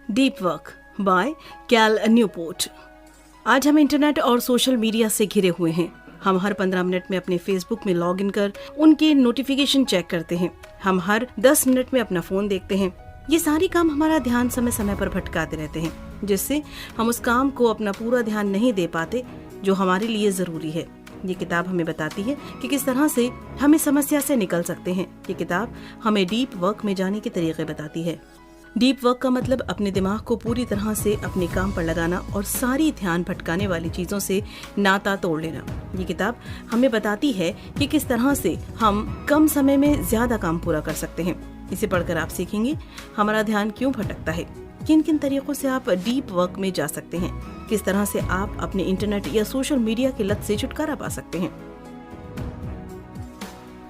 Deep work by Cal Newport. आज हम internet और सोशल मीडिया से घिरे हुए हैं। हम हर 15 मिनट में अपने फेसबुक में लॉग इन कर उनके नोटिफिकेशन चेक करते हैं। हम हर 10 मिनट में अपना फोन देखते हैं। ये सारी काम हमारा ध्यान समय समय पर भटकाते रहते हैं, जिससे हम उस काम को अपना पूरा ध्यान नहीं दे पाते जो हमारे लिए जरूरी है। ये किताब हमें बताती है कि किस तरह से हम इस समस्या से निकल सकते हैं। ये किताब हमें डीप वर्क में जाने के तरीके बताती है। डीप वर्क का मतलब अपने दिमाग को पूरी तरह से अपने काम पर लगाना और सारी ध्यान भटकाने वाली चीजों से नाता तोड़ लेना। ये किताब हमें बताती है कि किस तरह से हम कम समय में ज्यादा काम पूरा कर सकते हैं। इसे पढ़कर आप सीखेंगे हमारा ध्यान क्यों भटकता है, किन किन तरीकों से आप डीप वर्क में जा सकते हैं, किस तरह से आप अपने इंटरनेट या सोशल मीडिया की लत से छुटकारा पा सकते हैं।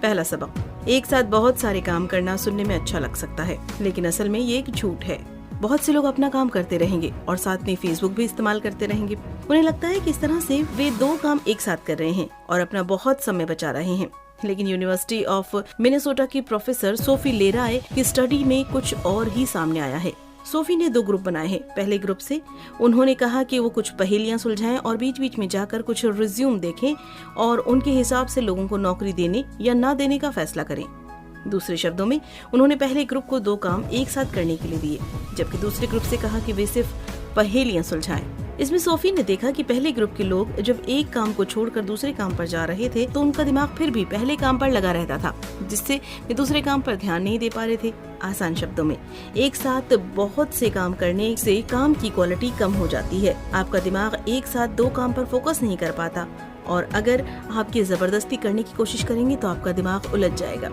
पहला सबक, एक साथ बहुत सारे काम करना सुनने में अच्छा लग सकता है, लेकिन असल में ये एक झूठ है। बहुत से लोग अपना काम करते रहेंगे और साथ में फेसबुक भी इस्तेमाल करते रहेंगे। उन्हें लगता है कि इस तरह से वे 2 काम एक साथ कर रहे हैं और अपना बहुत समय बचा रहे हैं। लेकिन यूनिवर्सिटी ऑफ मिनेसोटा की प्रोफेसर सोफी लेराय की स्टडी में कुछ और ही सामने आया है। सोफी ने 2 ग्रुप बनाए हैं। पहले ग्रुप से उन्होंने कहा कि वो कुछ पहेलियां सुलझाएं और बीच बीच में जाकर कुछ रिज्यूम देखें और उनके हिसाब से लोगों को नौकरी देने या ना देने का फैसला करें। दूसरे शब्दों में उन्होंने पहले ग्रुप को 2 काम एक साथ करने के लिए दिए, जबकि दूसरे ग्रुप से कहा कि वे सिर्फ पहेलियां सुलझाएं। इसमें सोफी ने देखा कि पहले ग्रुप के लोग जब एक काम को छोड़कर दूसरे काम पर जा रहे थे तो उनका दिमाग फिर भी पहले काम पर लगा रहता था, जिससे वे दूसरे काम पर ध्यान नहीं दे पा रहे थे। आसान शब्दों में, एक साथ बहुत से काम करने से काम की क्वालिटी कम हो जाती है। आपका दिमाग एक साथ 2 काम पर फोकस नहीं कर पाता और अगर आप ये जबरदस्ती करने की कोशिश करेंगे तो आपका दिमाग उलझ जाएगा।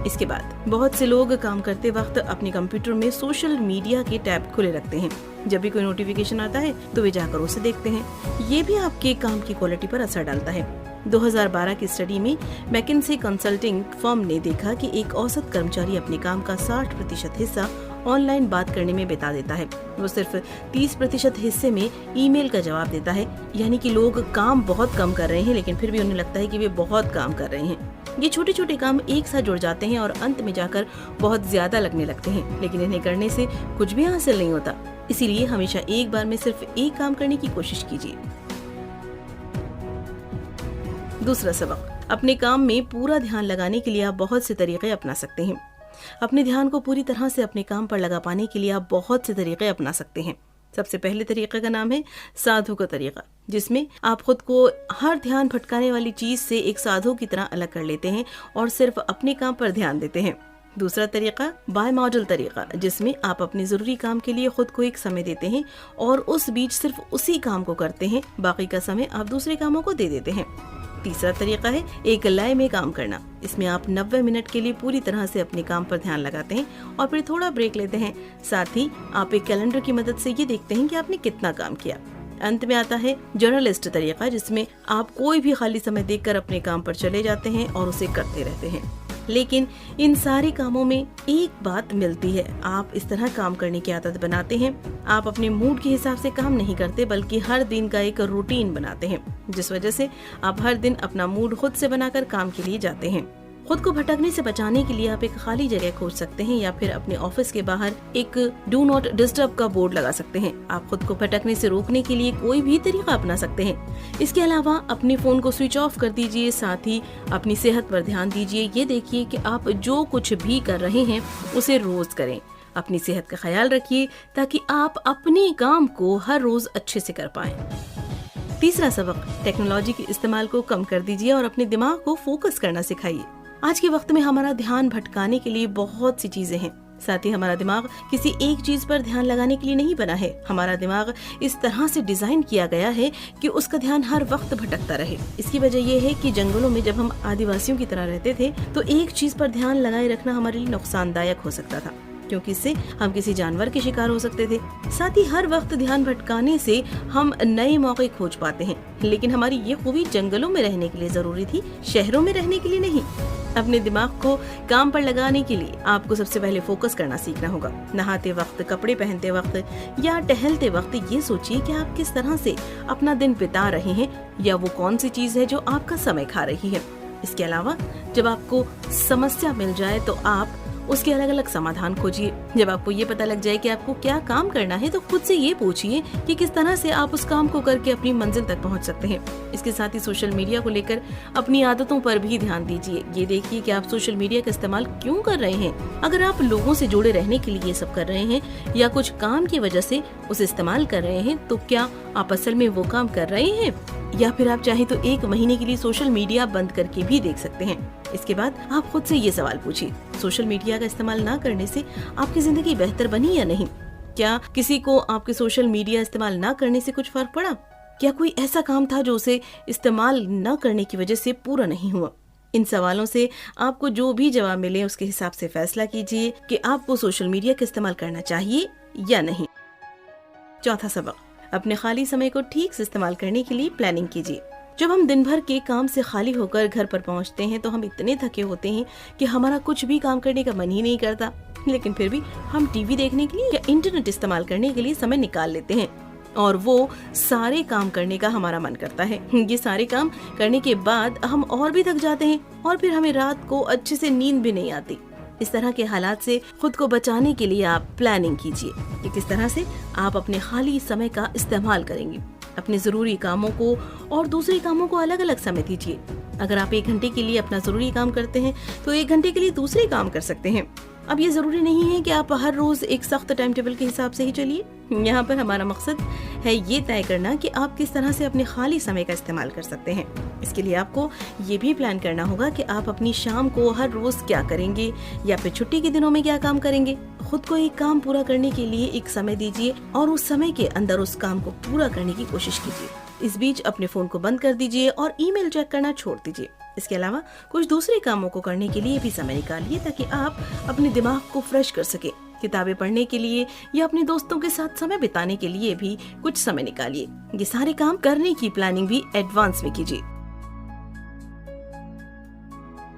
इसके बाद बहुत से लोग काम करते वक्त अपने कंप्यूटर में सोशल मीडिया के टैब खुले रखते हैं। जब भी कोई नोटिफिकेशन आता है तो वे जाकर उसे देखते हैं। ये भी आपके काम की क्वालिटी पर असर डालता है। 2012 की स्टडी में मैकिन्से कंसल्टिंग फर्म ने देखा कि एक औसत कर्मचारी अपने काम का 60% हिस्सा ऑनलाइन बात करने में बिता देता है। वो सिर्फ 30% हिस्से में ईमेल का जवाब देता है। यानी कि लोग काम बहुत कम कर रहे हैं, लेकिन फिर भी उन्हें लगता है कि वे बहुत काम कर रहे हैं। ये छोटे छोटे काम एक साथ जुड़ जाते हैं और अंत में जाकर बहुत ज्यादा लगने लगते हैं, लेकिन इन्हें करने से कुछ भी हासिल नहीं होता। इसीलिए हमेशा एक बार में सिर्फ एक काम करने की कोशिश कीजिए। दूसरा सबक, अपने काम में पूरा ध्यान लगाने के लिए आप बहुत से तरीके अपना सकते हैं। अपने ध्यान को पूरी तरह से अपने काम पर लगा पाने के लिए आप बहुत से तरीके अपना सकते हैं। सबसे पहले तरीके का नाम है साधु का तरीका, जिसमें आप खुद को हर ध्यान भटकाने वाली चीज से एक साधु की तरह अलग कर लेते हैं और सिर्फ अपने काम पर ध्यान देते हैं। दूसरा तरीका बाय मॉडल तरीका, जिसमें आप अपने जरूरी काम के लिए खुद को एक समय देते हैं और उस बीच सिर्फ उसी काम को करते हैं, बाकी का समय आप दूसरे कामों को दे देते हैं। तीसरा तरीका है एक लय में काम करना। इसमें आप 90 मिनट के लिए पूरी तरह से अपने काम पर ध्यान लगाते हैं और फिर थोड़ा ब्रेक लेते हैं। साथ ही आप एक कैलेंडर की मदद से ये देखते हैं कि आपने कितना काम किया। अंत में आता है जर्नलिस्ट तरीका, जिसमें आप कोई भी खाली समय देखकर अपने काम पर चले जाते हैं और उसे करते रहते हैं। लेकिन इन सारे कामों में एक बात मिलती है, आप इस तरह काम करने की आदत बनाते हैं। आप अपने मूड के हिसाब से काम नहीं करते, बल्कि हर दिन का एक रूटीन बनाते हैं, जिस वजह से आप हर दिन अपना मूड खुद से बनाकर काम के लिए जाते हैं। खुद को भटकने से बचाने के लिए आप एक खाली जगह खोज सकते हैं या फिर अपने ऑफिस के बाहर एक डू नॉट डिस्टर्ब का बोर्ड लगा सकते हैं। आप खुद को भटकने से रोकने के लिए कोई भी तरीका अपना सकते हैं। इसके अलावा अपने फोन को स्विच ऑफ कर दीजिए। साथ ही अपनी सेहत पर ध्यान दीजिए। ये देखिए कि आप जो कुछ भी कर रहे हैं उसे रोज करें। अपनी सेहत का ख्याल रखिए ताकि आप अपने काम को हर रोज अच्छे से कर पाएं। तीसरा सबक, टेक्नोलॉजी के इस्तेमाल को कम कर दीजिए और अपने दिमाग को फोकस करना सिखाइए। आज के वक्त में हमारा ध्यान भटकाने के लिए बहुत सी चीजें हैं। साथ ही हमारा दिमाग किसी एक चीज पर ध्यान लगाने के लिए नहीं बना है। हमारा दिमाग इस तरह से डिजाइन किया गया है कि उसका ध्यान हर वक्त भटकता रहे। इसकी वजह यह है कि जंगलों में जब हम आदिवासियों की तरह रहते थे तो एक चीज पर ध्यान लगाए रखना हमारे लिए नुकसानदायक हो सकता था, क्योंकि इससे हम किसी जानवर के शिकार हो सकते थे। साथ ही हर वक्त ध्यान भटकाने से हम नए मौके खोज पाते हैं, लेकिन हमारी ये खूबी जंगलों में रहने के लिए जरूरी थी, शहरों में रहने के लिए नहीं। अपने दिमाग को काम पर लगाने के लिए आपको सबसे पहले फोकस करना सीखना होगा। नहाते वक्त, कपड़े पहनते वक्त या टहलते वक्त ये सोचिए कि आप किस तरह से अपना दिन बिता रहे हैं या वो कौन सी चीज है जो आपका समय खा रही है। इसके अलावा जब आपको समस्या मिल जाए तो आप उसके अलग अलग समाधान खोजिए। जब आपको ये पता लग जाए कि आपको क्या काम करना है तो खुद से ये पूछिए कि किस तरह से आप उस काम को करके अपनी मंजिल तक पहुंच सकते हैं। इसके साथ ही सोशल मीडिया को लेकर अपनी आदतों पर भी ध्यान दीजिए। ये देखिए कि आप सोशल मीडिया का इस्तेमाल क्यों कर रहे हैं। अगर आप लोगों से जुड़े रहने के लिए ये सब कर रहे हैं या कुछ काम की वजह से उसे इस्तेमाल कर रहे हैं, तो क्या आप असल में वो काम कर रहे हैं? या फिर आप चाहे तो 1 महीने के लिए सोशल मीडिया बंद करके भी देख सकते हैं। इसके बाद आप खुद से ये सवाल पूछिए, सोशल मीडिया का इस्तेमाल ना करने से आपकी जिंदगी बेहतर बनी या नहीं? क्या किसी को आपके सोशल मीडिया इस्तेमाल ना करने से कुछ फर्क पड़ा? क्या कोई ऐसा काम था जो उसे इस्तेमाल न करने की वजह से पूरा नहीं हुआ? इन सवालों से आपको जो भी जवाब मिले उसके हिसाब से फैसला कीजिए कि आपको सोशल मीडिया का इस्तेमाल करना चाहिए या नहीं। चौथा सबक, अपने खाली समय को ठीक से इस्तेमाल करने के लिए प्लानिंग कीजिए। जब हम दिन भर के काम से खाली होकर घर पर पहुंचते हैं तो हम इतने थके होते हैं कि हमारा कुछ भी काम करने का मन ही नहीं करता, लेकिन फिर भी हम टीवी देखने के लिए या इंटरनेट इस्तेमाल करने के लिए समय निकाल लेते हैं और वो सारे काम करने का हमारा मन करता है। ये सारे काम करने के बाद हम और भी थक जाते हैं और फिर हमें रात को अच्छे से नींद भी नहीं आती। इस तरह के हालात से खुद को बचाने के लिए आप प्लानिंग कीजिए कि किस तरह से आप अपने खाली समय का इस्तेमाल करेंगे। अपने जरूरी कामों को और दूसरे कामों को अलग अलग समय दीजिए। अगर आप 1 घंटे के लिए अपना जरूरी काम करते हैं तो 1 घंटे के लिए दूसरे काम कर सकते हैं। अब ये जरूरी नहीं है कि आप हर रोज एक सख्त टाइम टेबल के हिसाब से ही चलिए। यहाँ पर हमारा मकसद है ये तय करना कि आप किस तरह से अपने खाली समय का इस्तेमाल कर सकते हैं। इसके लिए आपको ये भी प्लान करना होगा कि आप अपनी शाम को हर रोज क्या करेंगे या फिर छुट्टी के दिनों में क्या काम करेंगे। खुद को एक काम पूरा करने के लिए एक समय दीजिए और उस समय के अंदर उस काम को पूरा करने की कोशिश कीजिए। इस बीच अपने फोन को बंद कर दीजिए और ईमेल चेक करना छोड़ दीजिए। इसके अलावा कुछ दूसरे कामों को करने के लिए भी समय निकालिए ताकि आप अपने दिमाग को फ्रेश कर सके। किताबें पढ़ने के लिए या अपने दोस्तों के साथ समय बिताने के लिए भी कुछ समय निकालिए। ये सारे काम करने की प्लानिंग भी एडवांस में कीजिए।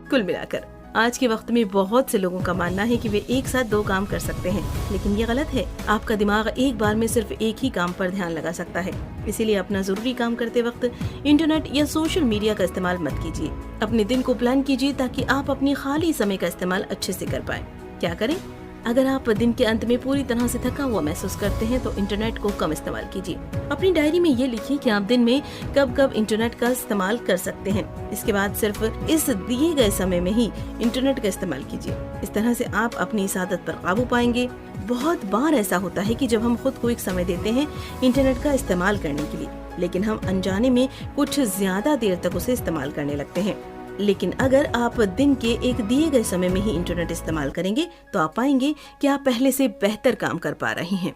कुल मिलाकर आज के वक्त में बहुत से लोगों का मानना है कि वे एक साथ 2 काम कर सकते हैं, लेकिन ये गलत है। आपका दिमाग एक बार में सिर्फ एक ही काम पर ध्यान लगा सकता है। इसीलिए अपना जरूरी काम करते वक्त इंटरनेट या सोशल मीडिया का इस्तेमाल मत कीजिए। अपने दिन को प्लान कीजिए ताकि आप अपनी खाली समय का इस्तेमाल अच्छे से कर पाए। क्या करें? अगर आप दिन के अंत में पूरी तरह से थका हुआ महसूस करते हैं तो इंटरनेट को कम इस्तेमाल कीजिए। अपनी डायरी में ये लिखिए कि आप दिन में कब कब इंटरनेट का इस्तेमाल कर सकते हैं। इसके बाद सिर्फ इस दिए गए समय में ही इंटरनेट का इस्तेमाल कीजिए। इस तरह से आप अपनी इस आदत पर काबू पाएंगे। बहुत बार ऐसा होता है कि जब हम खुद को एक समय देते हैं इंटरनेट का इस्तेमाल करने के लिए, लेकिन हम अनजाने में कुछ ज्यादा देर तक उसे इस्तेमाल करने लगते हैं। लेकिन अगर आप दिन के एक दिए गए समय में ही इंटरनेट इस्तेमाल करेंगे तो आप पाएंगे कि आप पहले से बेहतर काम कर पा रहे हैं।